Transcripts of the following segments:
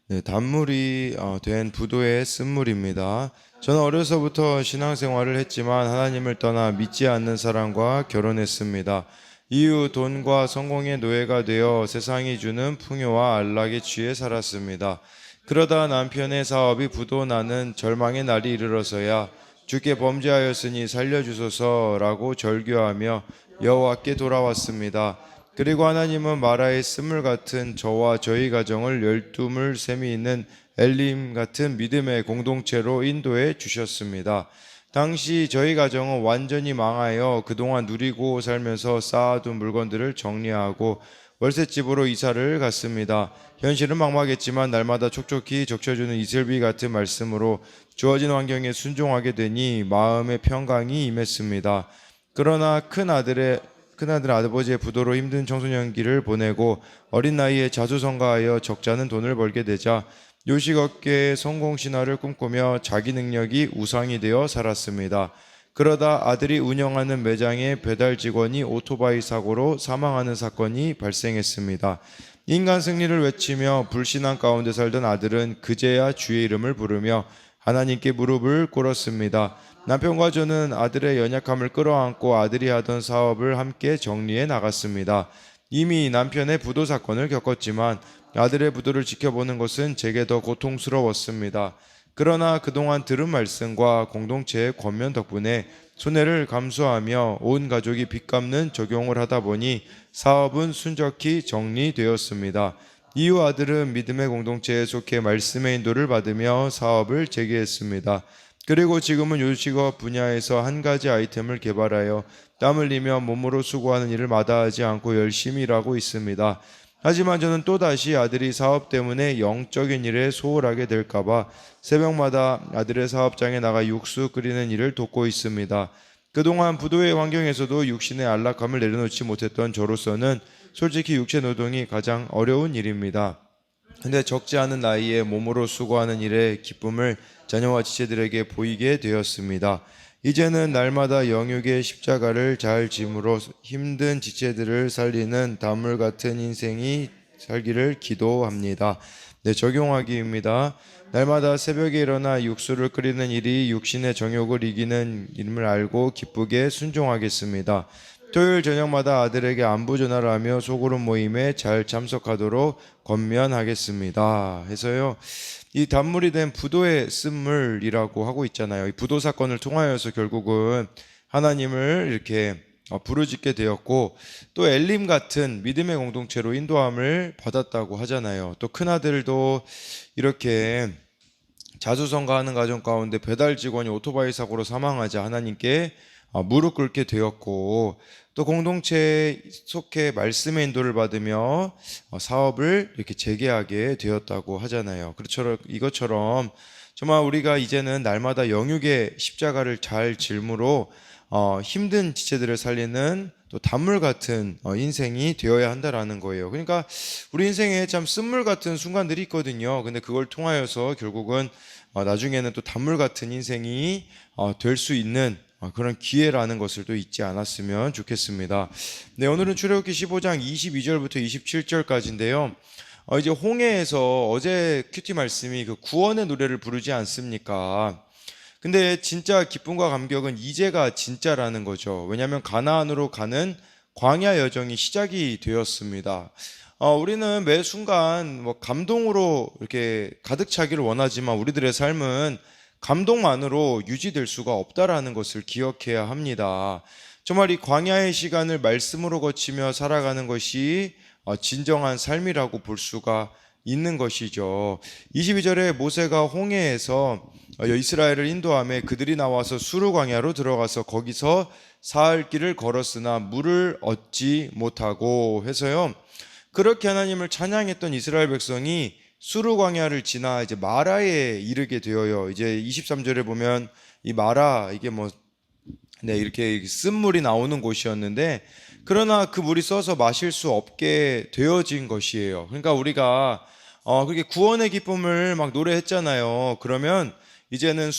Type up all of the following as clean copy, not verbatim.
네, 단물이 된 부도의 쓴물입니다. 저는 어려서부터 신앙생활을 했지만 하나님을 떠나 믿지 않는 사람과 결혼했습니다. 이후 돈과 성공의 노예가 되어 세상이 주는 풍요와 안락에 취해 살았습니다. 그러다 남편의 사업이 부도나는 절망의 날이 이르러서야 주께 범죄하였으니 살려주소서라고 절규하며 여호와께 돌아왔습니다. 그리고 하나님은 마라의 쓴물 같은 저와 저희 가정을 열두물 셈이 있는 엘림 같은 믿음의 공동체로 인도해 주셨습니다. 당시 저희 가정은 완전히 망하여 그동안 누리고 살면서 쌓아둔 물건들을 정리하고 월세집으로 이사를 갔습니다. 현실은 막막했지만 날마다 촉촉히 적셔주는 이슬비 같은 말씀으로 주어진 환경에 순종하게 되니 마음의 평강이 임했습니다. 그러나 큰아들 아버지의 부도로 힘든 청소년기를 보내고 어린 나이에 자수성가하여 적잖은 돈을 벌게 되자 요식업계의 성공 신화를 꿈꾸며 자기 능력이 우상이 되어 살았습니다. 그러다 아들이 운영하는 매장의 배달 직원이 오토바이 사고로 사망하는 사건이 발생했습니다. 인간 승리를 외치며 불신앙 가운데 살던 아들은 그제야 주의 이름을 부르며 하나님께 무릎을 꿇었습니다. 남편과 저는 아들의 연약함을 끌어안고 아들이 하던 사업을 함께 정리해 나갔습니다. 이미 남편의 부도 사건을 겪었지만 아들의 부도를 지켜보는 것은 제게 더 고통스러웠습니다. 그러나 그동안 들은 말씀과 공동체의 권면 덕분에 손해를 감수하며 온 가족이 빚 갚는 적용을 하다 보니 사업은 순적히 정리되었습니다. 이후 아들은 믿음의 공동체에 속해 말씀의 인도를 받으며 사업을 재개했습니다. 그리고 지금은 요식업 분야에서 한 가지 아이템을 개발하여 땀 흘리며 몸으로 수고하는 일을 마다하지 않고 열심히 일하고 있습니다. 하지만 저는 또다시 아들이 사업 때문에 영적인 일에 소홀하게 될까봐 새벽마다 아들의 사업장에 나가 육수 끓이는 일을 돕고 있습니다. 그동안 부도의 환경에서도 육신의 안락함을 내려놓지 못했던 저로서는 솔직히 육체 노동이 가장 어려운 일입니다. 근데 적지 않은 나이에 몸으로 수고하는 일의 기쁨을 자녀와 지체들에게 보이게 되었습니다. 이제는 날마다 영육의 십자가를 잘 짐으로 힘든 지체들을 살리는 단물 같은 인생이 살기를 기도합니다. 네, 적용하기입니다. 날마다 새벽에 일어나 육수를 끓이는 일이 육신의 정욕을 이기는 일임을 알고 기쁘게 순종하겠습니다. 토요일 저녁마다 아들에게 안부 전화를 하며 소그룹 모임에 잘 참석하도록 권면하겠습니다. 해서요. 이 단물이 된 부도의 쓴물이라고 하고 있잖아요. 이 부도 사건을 통하여서 결국은 하나님을 이렇게 부르짖게 되었고 또 엘림 같은 믿음의 공동체로 인도함을 받았다고 하잖아요. 또 큰아들도 이렇게 자수성가하는 가정 가운데 배달 직원이 오토바이 사고로 사망하자 하나님께 무릎 꿇게 되었고 또 공동체에 속해 말씀의 인도를 받으며 사업을 이렇게 재개하게 되었다고 하잖아요. 그렇죠. 이것처럼 정말 우리가 이제는 날마다 영육의 십자가를 잘 짊으로 힘든 지체들을 살리는 또 단물 같은 인생이 되어야 한다라는 거예요. 그러니까 우리 인생에 참 쓴물 같은 순간들이 있거든요. 근데 그걸 통하여서 결국은 나중에는 또 단물 같은 인생이 될 수 있는 그런 기회라는 것을 또 잊지 않았으면 좋겠습니다. 네, 오늘은 출애굽기 15장 22절부터 27절까지인데요. 이제 홍해에서 어제 큐티 말씀이 그 구원의 노래를 부르지 않습니까? 근데 진짜 기쁨과 감격은 이제가 진짜라는 거죠. 왜냐하면 가나안으로 가는 광야 여정이 시작이 되었습니다. 우리는 매 순간 뭐 감동으로 이렇게 가득 차기를 원하지만 우리들의 삶은 감동만으로 유지될 수가 없다라는 것을 기억해야 합니다. 정말 이 광야의 시간을 말씀으로 거치며 살아가는 것이 진정한 삶이라고 볼 수가 있는 것이죠. 22절에 모세가 홍해에서 이스라엘을 인도하며 그들이 나와서 수르 광야로 들어가서 거기서 사흘 길을 걸었으나 물을 얻지 못하고 해서요. 그렇게 하나님을 찬양했던 이스라엘 백성이 수르 광야를 지나 이제 마라에 이르게 되어요. 이제 23절에 보면 이 마라 이게 이렇게 쓴물이 나오는 곳이었는데 그러나 그 물이 써서 마실 수 없게 되어진 것이에요. 그러니까 우리가 그렇게 구원의 기쁨을 막 노래했잖아요. 그러면 이제는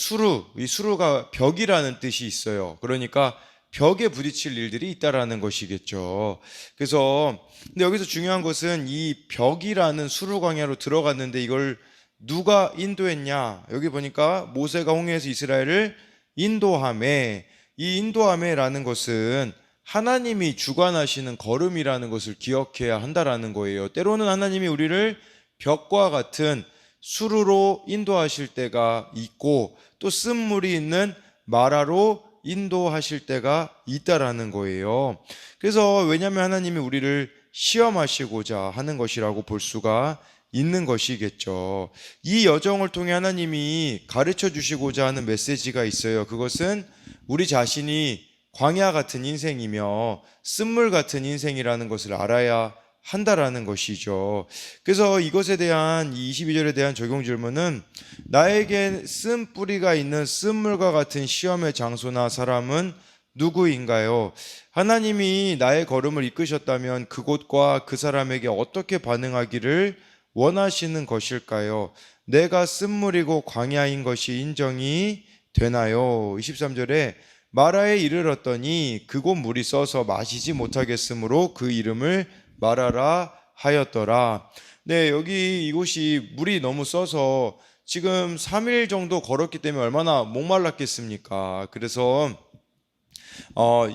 이 수르가 벽이라는 뜻이 있어요. 그러니까 벽에 부딪힐 일들이 있다라는 것이겠죠. 그래서 근데 여기서 중요한 것은 이 벽이라는 수르 광야로 들어갔는데 이걸 누가 인도했냐? 여기 보니까 모세가 홍해에서 이스라엘을 인도하매, 이 인도하매라는 것은 하나님이 주관하시는 걸음이라는 것을 기억해야 한다라는 거예요. 때로는 하나님이 우리를 벽과 같은 수루로 인도하실 때가 있고 또 쓴물이 있는 마라로 인도하실 때가 있다라는 거예요. 그래서 왜냐하면 하나님이 우리를 시험하시고자 하는 것이라고 볼 수가 있는 것이겠죠. 이 여정을 통해 하나님이 가르쳐 주시고자 하는 메시지가 있어요. 그것은 우리 자신이 광야 같은 인생이며 쓴물 같은 인생이라는 것을 알아야 한다라는 것이죠. 그래서 이것에 대한 이 22절에 대한 적용 질문은 나에게 쓴 뿌리가 있는 쓴물과 같은 시험의 장소나 사람은 누구인가요? 하나님이 나의 걸음을 이끄셨다면 그곳과 그 사람에게 어떻게 반응하기를 원하시는 것일까요? 내가 쓴물이고 광야인 것이 인정이 되나요? 23절에 마라에 이르렀더니 그곳 물이 써서 마시지 못하겠으므로 그 이름을 마라라 하였더라. 네, 여기 이곳이 물이 너무 써서 지금 3일 정도 걸었기 때문에 얼마나 목말랐겠습니까? 그래서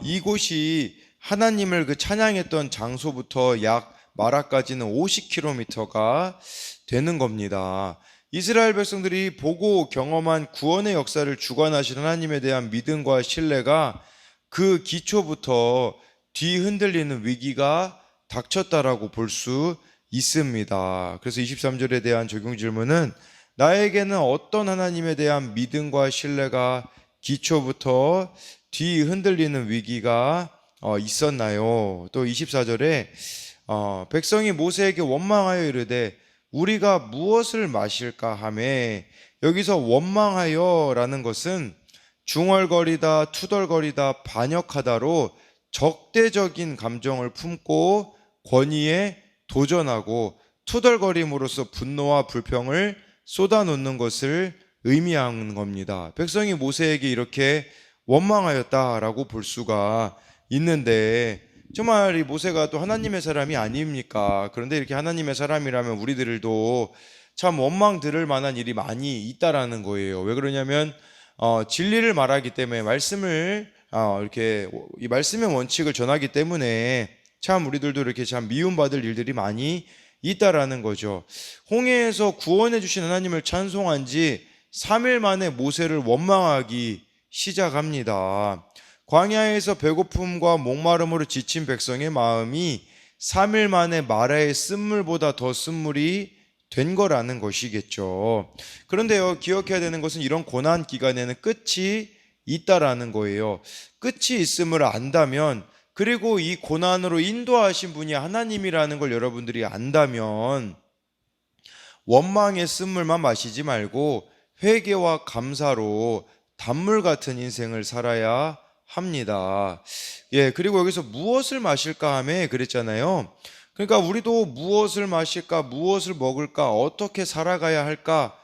이곳이 하나님을 그 찬양했던 장소부터 약 마라까지는 50km가 되는 겁니다. 이스라엘 백성들이 보고 경험한 구원의 역사를 주관하신 하나님에 대한 믿음과 신뢰가 그 기초부터 뒤흔들리는 위기가 닥쳤다라고 볼 수 있습니다. 그래서 23절에 대한 적용 질문은 나에게는 어떤 하나님에 대한 믿음과 신뢰가 기초부터 뒤흔들리는 위기가 있었나요? 또 24절에 백성이 모세에게 원망하여 이르되 우리가 무엇을 마실까 하매, 여기서 원망하여라는 것은 중얼거리다, 투덜거리다, 반역하다로 적대적인 감정을 품고 권위에 도전하고 투덜거림으로써 분노와 불평을 쏟아놓는 것을 의미하는 겁니다. 백성이 모세에게 이렇게 원망하였다라고 볼 수가 있는데 정말 이 모세가 또 하나님의 사람이 아닙니까? 그런데 이렇게 하나님의 사람이라면 우리들도 참 원망 들을 만한 일이 많이 있다라는 거예요. 왜 그러냐면 진리를 말하기 때문에 말씀을 이렇게 이 말씀의 원칙을 전하기 때문에 참 우리들도 이렇게 참 미움받을 일들이 많이 있다라는 거죠. 홍해에서 구원해 주신 하나님을 찬송한 지 3일 만에 모세를 원망하기 시작합니다. 광야에서 배고픔과 목마름으로 지친 백성의 마음이 3일 만에 마라의 쓴물보다 더 쓴물이 된 거라는 것이겠죠. 그런데요, 기억해야 되는 것은 이런 고난 기간에는 끝이 있다라는 거예요. 끝이 있음을 안다면, 그리고 이 고난으로 인도하신 분이 하나님이라는 걸 여러분들이 안다면 원망의 쓴물만 마시지 말고 회개와 감사로 단물 같은 인생을 살아야 합니다. 예, 그리고 여기서 무엇을 마실까 하며 그랬잖아요. 그러니까 우리도 무엇을 마실까, 무엇을 먹을까, 어떻게 살아가야 할까,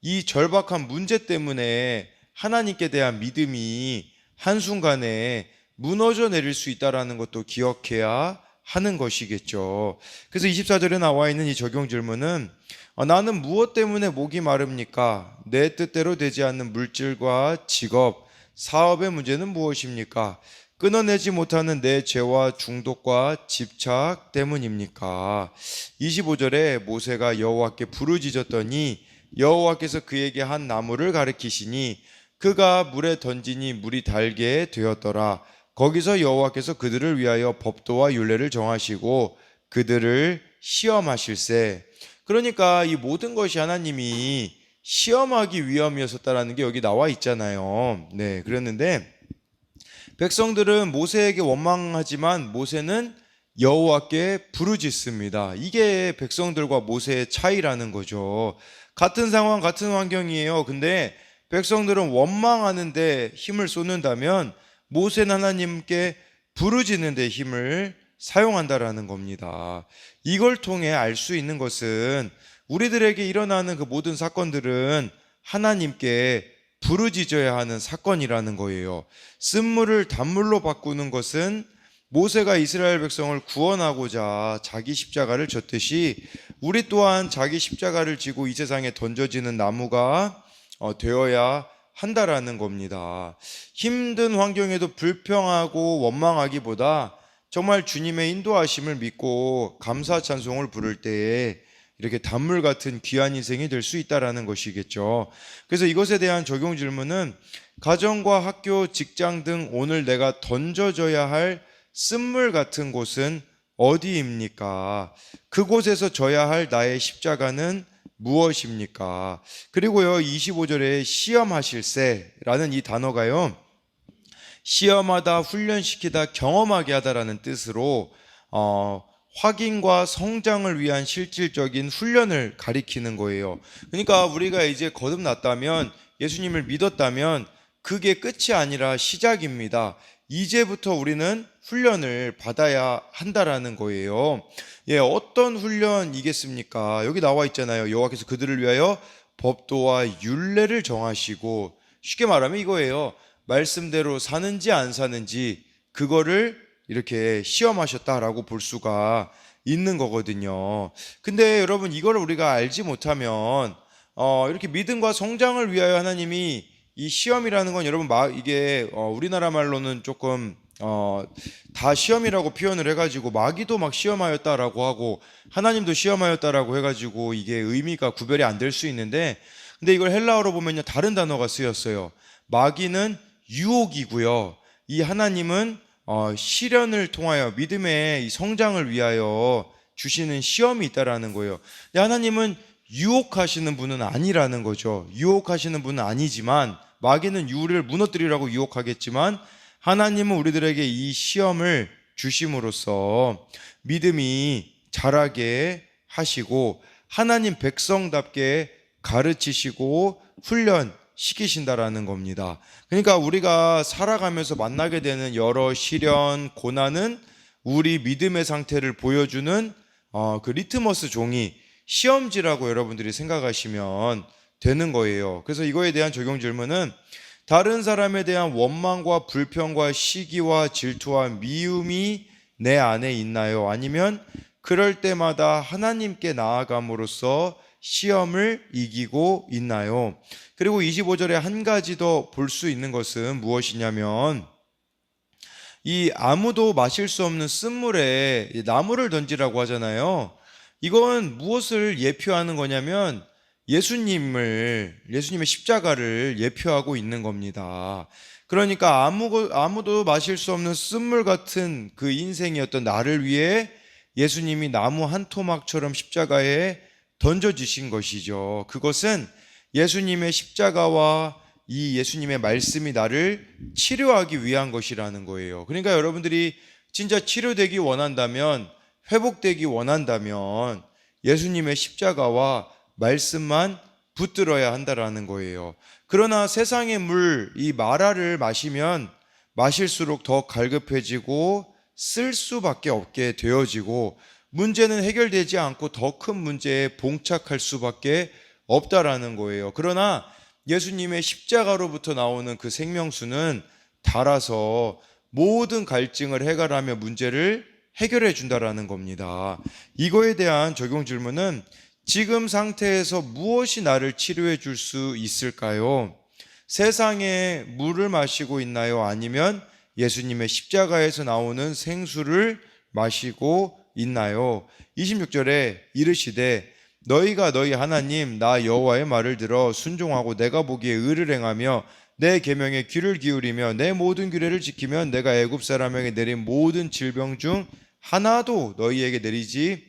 이 절박한 문제 때문에 하나님께 대한 믿음이 한순간에 무너져 내릴 수 있다는 것도 기억해야 하는 것이겠죠. 그래서 24절에 나와 있는 이 적용 질문은 나는 무엇 때문에 목이 마릅니까? 내 뜻대로 되지 않는 물질과 직업, 사업의 문제는 무엇입니까? 끊어내지 못하는 내 죄와 중독과 집착 때문입니까? 25절에 모세가 여호와께 부르짖었더니 여호와께서 그에게 한 나무를 가리키시니 그가 물에 던지니 물이 달게 되었더라. 거기서 여호와께서 그들을 위하여 법도와 율례를 정하시고 그들을 시험하실세. 그러니까 이 모든 것이 하나님이 시험하기 위함이었었다라는 게 여기 나와 있잖아요. 네, 그랬는데 백성들은 모세에게 원망하지만 모세는 여호와께 부르짖습니다. 이게 백성들과 모세의 차이라는 거죠. 같은 상황, 같은 환경이에요. 근데 백성들은 원망하는데 힘을 쏟는다면 모세는 하나님께 부르짖는 데 힘을 사용한다라는 겁니다. 이걸 통해 알 수 있는 것은 우리들에게 일어나는 그 모든 사건들은 하나님께 부르짖어야 하는 사건이라는 거예요. 쓴물을 단물로 바꾸는 것은 모세가 이스라엘 백성을 구원하고자 자기 십자가를 졌듯이 우리 또한 자기 십자가를 지고 이 세상에 던져지는 나무가 되어야 한다라는 겁니다. 힘든 환경에도 불평하고 원망하기보다 정말 주님의 인도하심을 믿고 감사 찬송을 부를 때에 이렇게 단물 같은 귀한 인생이 될 수 있다라는 것이겠죠. 그래서 이것에 대한 적용 질문은 가정과 학교, 직장 등 오늘 내가 던져져야 할 쓴물 같은 곳은 어디입니까? 그곳에서 져야 할 나의 십자가는 무엇입니까? 그리고요, 25절에 시험하실세라는 이 단어가요, 시험하다, 훈련시키다, 경험하게 하다라는 뜻으로 확인과 성장을 위한 실질적인 훈련을 가리키는 거예요. 그러니까 우리가 이제 거듭났다면, 예수님을 믿었다면 그게 끝이 아니라 시작입니다. 이제부터 우리는 훈련을 받아야 한다라는 거예요. 어떤 훈련이겠습니까? 여기 나와 있잖아요. 여호와께서 그들을 위하여 법도와 율례를 정하시고, 쉽게 말하면 이거예요. 말씀대로 사는지 안 사는지 그거를 이렇게 시험하셨다라고 볼 수가 있는 거거든요. 근데 여러분, 이걸 우리가 알지 못하면 이렇게 믿음과 성장을 위하여 하나님이 이 시험이라는 건 여러분 이게 우리나라 말로는 조금 다 시험이라고 표현을 해가지고 마귀도 막 시험하였다라고 하고 하나님도 시험하였다라고 해가지고 이게 의미가 구별이 안 될 수 있는데, 근데 이걸 헬라어로 보면요, 다른 단어가 쓰였어요. 마귀는 유혹이고요, 이 하나님은 시련을 통하여 믿음의 이 성장을 위하여 주시는 시험이 있다라는 거예요. 근데 하나님은 유혹하시는 분은 아니라는 거죠. 유혹하시는 분은 아니지만, 마귀는 우리를 무너뜨리라고 유혹하겠지만 하나님은 우리들에게 이 시험을 주심으로써 믿음이 자라게 하시고 하나님 백성답게 가르치시고 훈련시키신다라는 겁니다. 그러니까 우리가 살아가면서 만나게 되는 여러 시련, 고난은 우리 믿음의 상태를 보여주는 그 리트머스 종이 시험지라고 여러분들이 생각하시면 되는 거예요. 그래서 이거에 대한 적용 질문은 다른 사람에 대한 원망과 불평과 시기와 질투와 미움이 내 안에 있나요? 아니면 그럴 때마다 하나님께 나아감으로써 시험을 이기고 있나요? 그리고 25절에 한 가지 더 볼 수 있는 것은 무엇이냐면, 이 아무도 마실 수 없는 쓴물에 나무를 던지라고 하잖아요. 이건 무엇을 예표하는 거냐면 예수님의 십자가를 예표하고 있는 겁니다. 그러니까 아무도 마실 수 없는 쓴물 같은 그 인생이었던 나를 위해 예수님이 나무 한 토막처럼 십자가에 던져지신 것이죠. 그것은 예수님의 십자가와 이 예수님의 말씀이 나를 치료하기 위한 것이라는 거예요. 그러니까 여러분들이 진짜 치료되기 원한다면, 회복되기 원한다면 예수님의 십자가와 말씀만 붙들어야 한다라는 거예요. 그러나 세상의 물, 이 마라를 마시면 마실수록 더 갈급해지고 쓸 수밖에 없게 되어지고 문제는 해결되지 않고 더 큰 문제에 봉착할 수밖에 없다라는 거예요. 그러나 예수님의 십자가로부터 나오는 그 생명수는 달아서 모든 갈증을 해결하며 문제를 해결해 준다라는 겁니다. 이거에 대한 적용 질문은 지금 상태에서 무엇이 나를 치료해 줄 수 있을까요? 세상의 물을 마시고 있나요? 아니면 예수님의 십자가에서 나오는 생수를 마시고 있나요? 26절에 이르시되 너희가 너희 하나님 나 여호와의 말을 들어 순종하고 내가 보기에 의를 행하며 내 계명에 귀를 기울이며 내 모든 규례를 지키면 내가 애굽 사람에게 내린 모든 질병 중 하나도 너희에게 내리지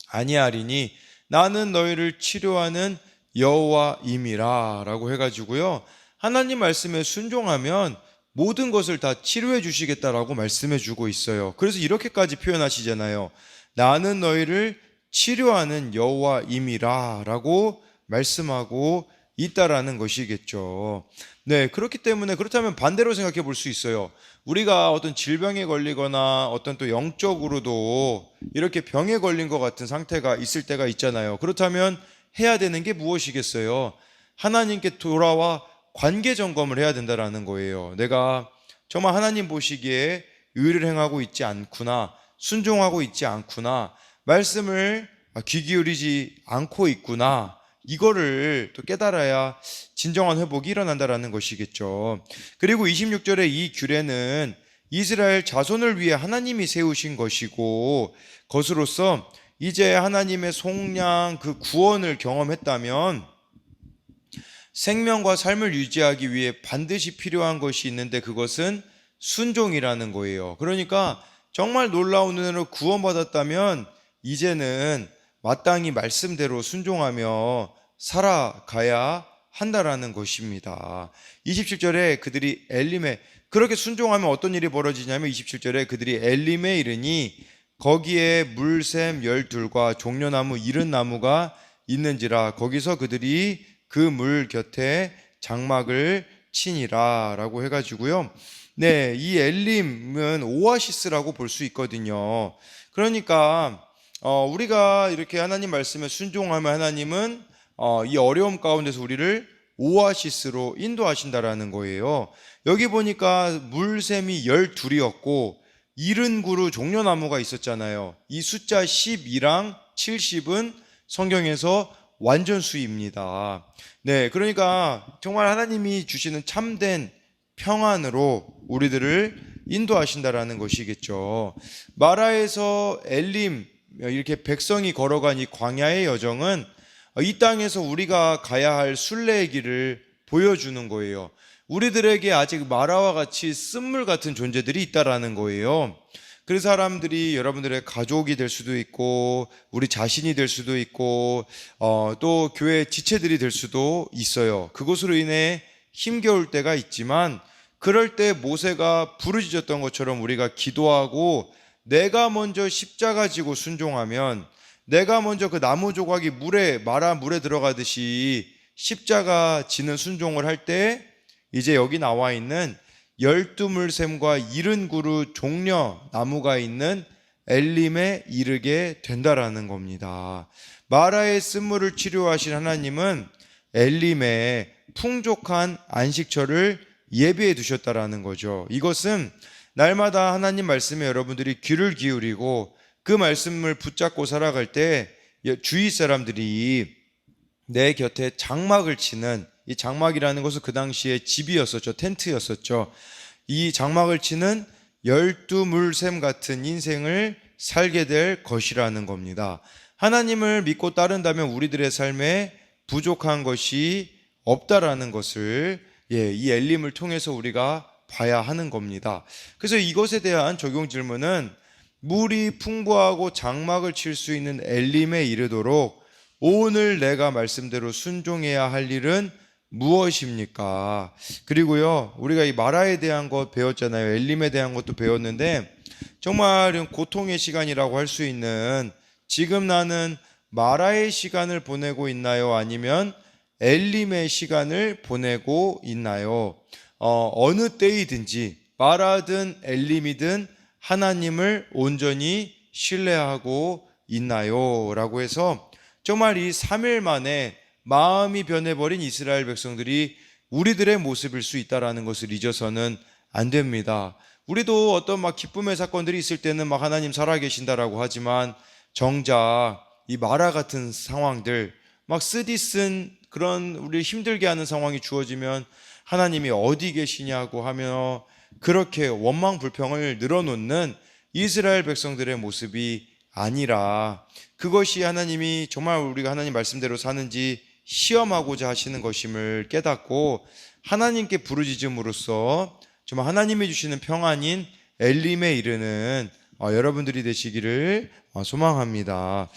아니하리니 나는 너희를 치료하는 여호와임이라 라고 해가지고요, 하나님 말씀에 순종하면 모든 것을 다 치료해 주시겠다라고 말씀해 주고 있어요. 그래서 이렇게까지 표현하시잖아요. 나는 너희를 치료하는 여호와임이라 라고 말씀하고 있다라는 것이겠죠. 네, 그렇다면 반대로 생각해 볼 수 있어요. 우리가 어떤 질병에 걸리거나 어떤 또 영적으로도 이렇게 병에 걸린 것 같은 상태가 있을 때가 있잖아요. 그렇다면 해야 되는 게 무엇이겠어요? 하나님께 돌아와 관계 점검을 해야 된다라는 거예요. 내가 정말 하나님 보시기에 의를 행하고 있지 않구나, 순종하고 있지 않구나, 말씀을 귀 기울이지 않고 있구나, 이거를 또 깨달아야 진정한 회복이 일어난다라는 것이겠죠. 그리고 26절의 이 규례는 이스라엘 자손을 위해 하나님이 세우신 것이고, 것으로서 이제 하나님의 속량 그 구원을 경험했다면 생명과 삶을 유지하기 위해 반드시 필요한 것이 있는데, 그것은 순종이라는 거예요. 그러니까 정말 놀라운 은혜로 구원받았다면 이제는 마땅히 말씀대로 순종하며 살아가야 한다라는 것입니다. 27절에 그들이 엘림에, 그렇게 순종하면 어떤 일이 벌어지냐면 27절에 그들이 엘림에 이르니 거기에 물샘 12과 종려나무 70나무가 있는지라, 거기서 그들이 그 물 곁에 장막을 치니라 라고 해가지고요. 네, 이 엘림은 오아시스라고 볼 수 있거든요. 그러니까 우리가 이렇게 하나님 말씀에 순종하면 하나님은 이 어려움 가운데서 우리를 오아시스로 인도하신다라는 거예요. 여기 보니까 물샘이 12이었고 70그루 종려나무가 있었잖아요. 이 숫자 12랑 70은 성경에서 완전수입니다. 네, 그러니까 정말 하나님이 주시는 참된 평안으로 우리들을 인도하신다라는 것이겠죠. 마라에서 엘림, 이렇게 백성이 걸어간 이 광야의 여정은 이 땅에서 우리가 가야 할 순례의 길을 보여주는 거예요. 우리들에게 아직 마라와 같이 쓴물 같은 존재들이 있다라는 거예요. 그 사람들이 여러분들의 가족이 될 수도 있고, 우리 자신이 될 수도 있고, 또 교회 지체들이 될 수도 있어요. 그것으로 인해 힘겨울 때가 있지만, 그럴 때 모세가 부르짖었던 것처럼 우리가 기도하고 내가 먼저 십자가 지고 순종하면, 내가 먼저 그 나무 조각이 마라 물에 들어가듯이 십자가 지는 순종을 할 때 이제 여기 나와 있는 12물샘과 70그루 종려 나무가 있는 엘림에 이르게 된다라는 겁니다. 마라의 쓴물을 치료하신 하나님은 엘림에 풍족한 안식처를 예비해 두셨다라는 거죠. 이것은 날마다 하나님 말씀에 여러분들이 귀를 기울이고 그 말씀을 붙잡고 살아갈 때 주위 사람들이 내 곁에 장막을 치는, 이 장막이라는 것은 그 당시에 집이었었죠. 텐트였었죠. 이 장막을 치는 12물샘 같은 인생을 살게 될 것이라는 겁니다. 하나님을 믿고 따른다면 우리들의 삶에 부족한 것이 없다라는 것을 이 엘림을 통해서 우리가 봐야 하는 겁니다. 그래서 이것에 대한 적용 질문은, 물이 풍부하고 장막을 칠 수 있는 엘림에 이르도록 오늘 내가 말씀대로 순종해야 할 일은 무엇입니까? 그리고요, 우리가 이 마라에 대한 것 배웠잖아요. 엘림에 대한 것도 배웠는데, 정말 고통의 시간이라고 할 수 있는, 지금 나는 마라의 시간을 보내고 있나요? 아니면 엘림의 시간을 보내고 있나요? 어느 때이든지 마라든 엘림이든 하나님을 온전히 신뢰하고 있나요? 라고 해서 정말 이 3일 만에 마음이 변해버린 이스라엘 백성들이 우리들의 모습일 수 있다는 것을 잊어서는 안 됩니다. 우리도 어떤 기쁨의 사건들이 있을 때는 하나님 살아계신다라고 하지만, 정작 이 마라 같은 상황들, 쓰디쓴 그런 우리를 힘들게 하는 상황이 주어지면 하나님이 어디 계시냐고 하며 그렇게 원망 불평을 늘어놓는 이스라엘 백성들의 모습이 아니라, 그것이 하나님이 정말 우리가 하나님 말씀대로 사는지 시험하고자 하시는 것임을 깨닫고 하나님께 부르짖음으로써 정말 하나님이 주시는 평안인 엘림에 이르는 여러분들이 되시기를 소망합니다.